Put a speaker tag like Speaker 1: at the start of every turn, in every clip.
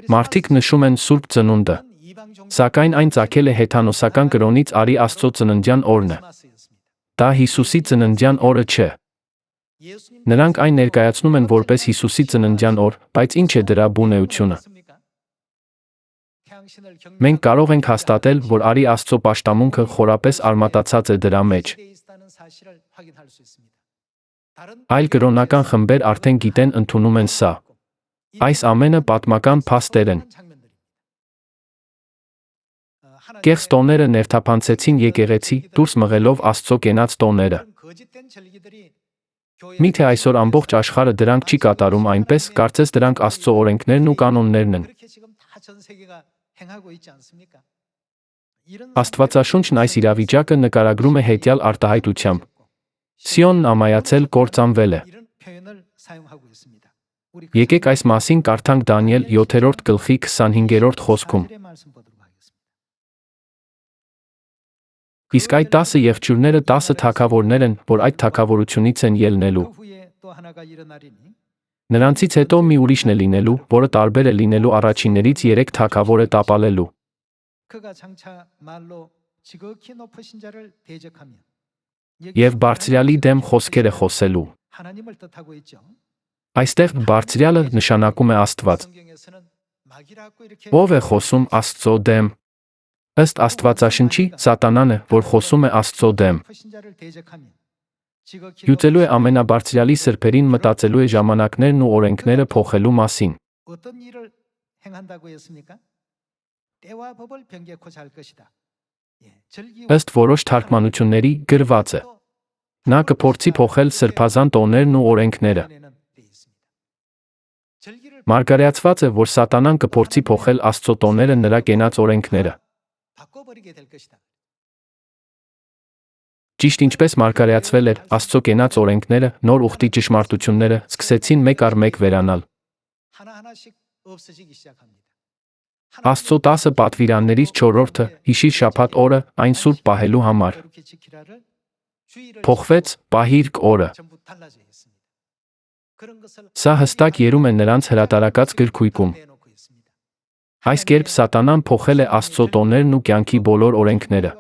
Speaker 1: Մարդիկ նշում են Սուրբ Ծնունդը, սակայն այն ծագել է հեթանոսական կրոնից արի Աստծո ծննդյան օրն է։ Դա Հիսուսի ծննդյան օրը չէ։ Նրանք այն ներկայացնում են որպես Հիսուսի ծննդյան օր, բայց ինչ է դրա բունեությունը։ Մենք կարող ենք հաստատել, որ արի Աստծո պաշտամունքը խորապես արմատացած է դրա մեջ։ Այլ կրոնական խմբեր արդեն գիտեն ընդունում են սա։ Այս ամենը պատմական փաստեր են։ Կեղծ տոները ներթափանցեցին եկեղեցի, դուրս մղելով Աստծո կենաց տոները։ Միթե այսօր ամբողջ աշխարհը դրանք չի կատարում այնպես, կարծես դրանք Աստծո օրենքներն ու կանոններն են։ Աստվածաշունչն այս իրավիճակը նկարագրում է հետյալ արտահայտությամբ. Սիոնն ամայացել կործանվել է։ Եկեք այս մասին կարդանք Դանիել 7-րդ գլխի 25-րդ խոսքում։ Իսկ այդ 10 եղջյուրները 10 թագավորներ են, որ այդ թագավորությունից են ելնելու։ Նրանցից հետո մի ուրիշն է լինելու, որը տարբեր է լինելու առաջիններից 3 թագավոր է տապալելու։ Եվ Բարձրյալի դեմ խոսքեր է խոսելու։ Այստեղ Բարձրյալը նշանակում է Աստված։ Ո՞վ է խոսում Աստծո դեմ։ Ըստ Աստվածաշնչի, Սատանան է, որ խոսում է Աստծո դեմ։ Յուծելու է ամենաբարձրյալի սրբերին, մտածելու է ժամանակներն ու օրենքները փոխելու մասին։ Ըստ որոշ թարգմանությունների գրված է. նա կփորձի փոխել սրբազան տոներն ու օրենքները։ Մարգարեացված է, որ Սատանան կփորձի փոխել Աստծո տոները, նրա կենաց օրենքները։ Ճիշտ ինչպես մարգարեացվել էր, Աստծո կենաց օրենքները, նոր ուխտի ճշմարտությունները սկսեցին մեկ առ մեկ վերանալ։ Աստծո 10 պատվիրաններից 4-րդը, հիշիր շաբաթ օրը, այն սուրբ պահելու համար, փոխվեց պահիրք օրը։ Սա հստակ երում է նրանց հրատարակած գրքույկում։ Այս կերպ Սատանան փոխել է Աստծո տոներն ու կյանքի բոլոր օրենքները։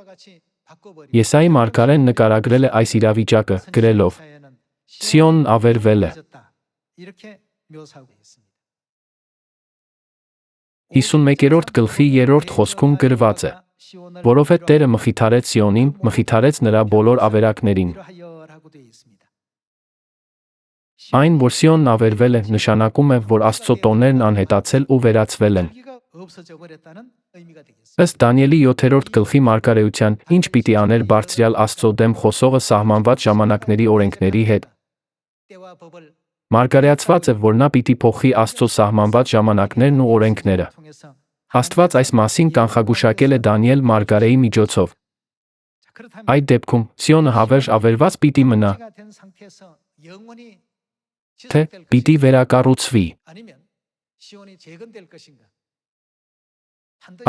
Speaker 1: Եսայի մարգարեն նկարագրել է այս իրավիճակը, գրելով. Սիոնն ավերվել է։ 51-րդ գլխի 3-րդ խոսքում գրված է. որովհետև Տերը մխիթարեց Սիոնին, մխիթարեց նրա բոլոր ավերակներին։ Այն, որ Սիոնն ավերվել է, նշանակում է, որ Աստծո տոներն անհետացել ու վերացվել են։ Ըստ Դանիելի 7-րդ գլխի մարգարեության, ինչ պիտի աներ Բարձրյալ Աստծո դեմ խոսողը սահմանված ժամանակների օրենքների հետ։ Մարգարեացված է, որ նա պիտի փոխի Աստծո սահմանված ժամանակներն ու օրենքները։ Աստված այս մասին կանխագուշակել է Դանիել մարգարեի միջոցով։ Այդ դեպքում Սիոնը հավերժ ավերված պիտի մնա, թե պիտի վերակառուցվի։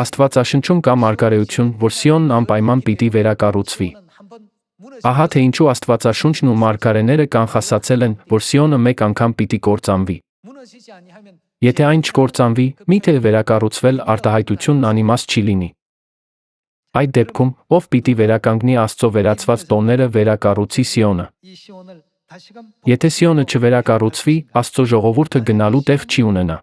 Speaker 1: Աստվածաշնչում կա մարգարեություն, որ Սիոնն անպայման պիտի վերակառուցվի։ Ահա թե ինչու Աստվածաշունչն ու մարգարեները կանխասացել են, որ Սիոնը մեկ անգամ պիտի կործանվի։ Եթե այն չկործանվի, միթե վերակառուցվել արտահայտությունն անիմաստ չի լինի։ Այդ դեպքում, ով պիտի վերականգնի Աստծո վերացված տոները, վերակառուցի Սիոնը։ Եթե Սիոնը չվերակառուցվի, Աստծո ժողովուրդը գնալու տեղ չի ունենա։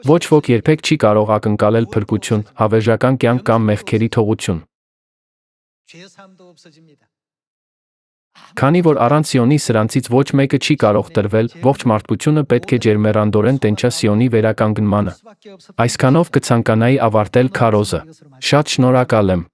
Speaker 1: Ոչ ոք երբեք չի կարող ակնկալել փրկություն, հավերժական կյանք կամ մեղքերի թողություն։ Քանի որ առանց Սիոնի սրանցից ոչ մեկը չի կարող տրվել, ողջ մարդկությունը պետք է ջերմեռանդորեն տենչա Սիոնի վերականգնմանը։ Այսքանով կցանկանայի ավարտել քարոզը։ Շատ շնորհակալ եմ։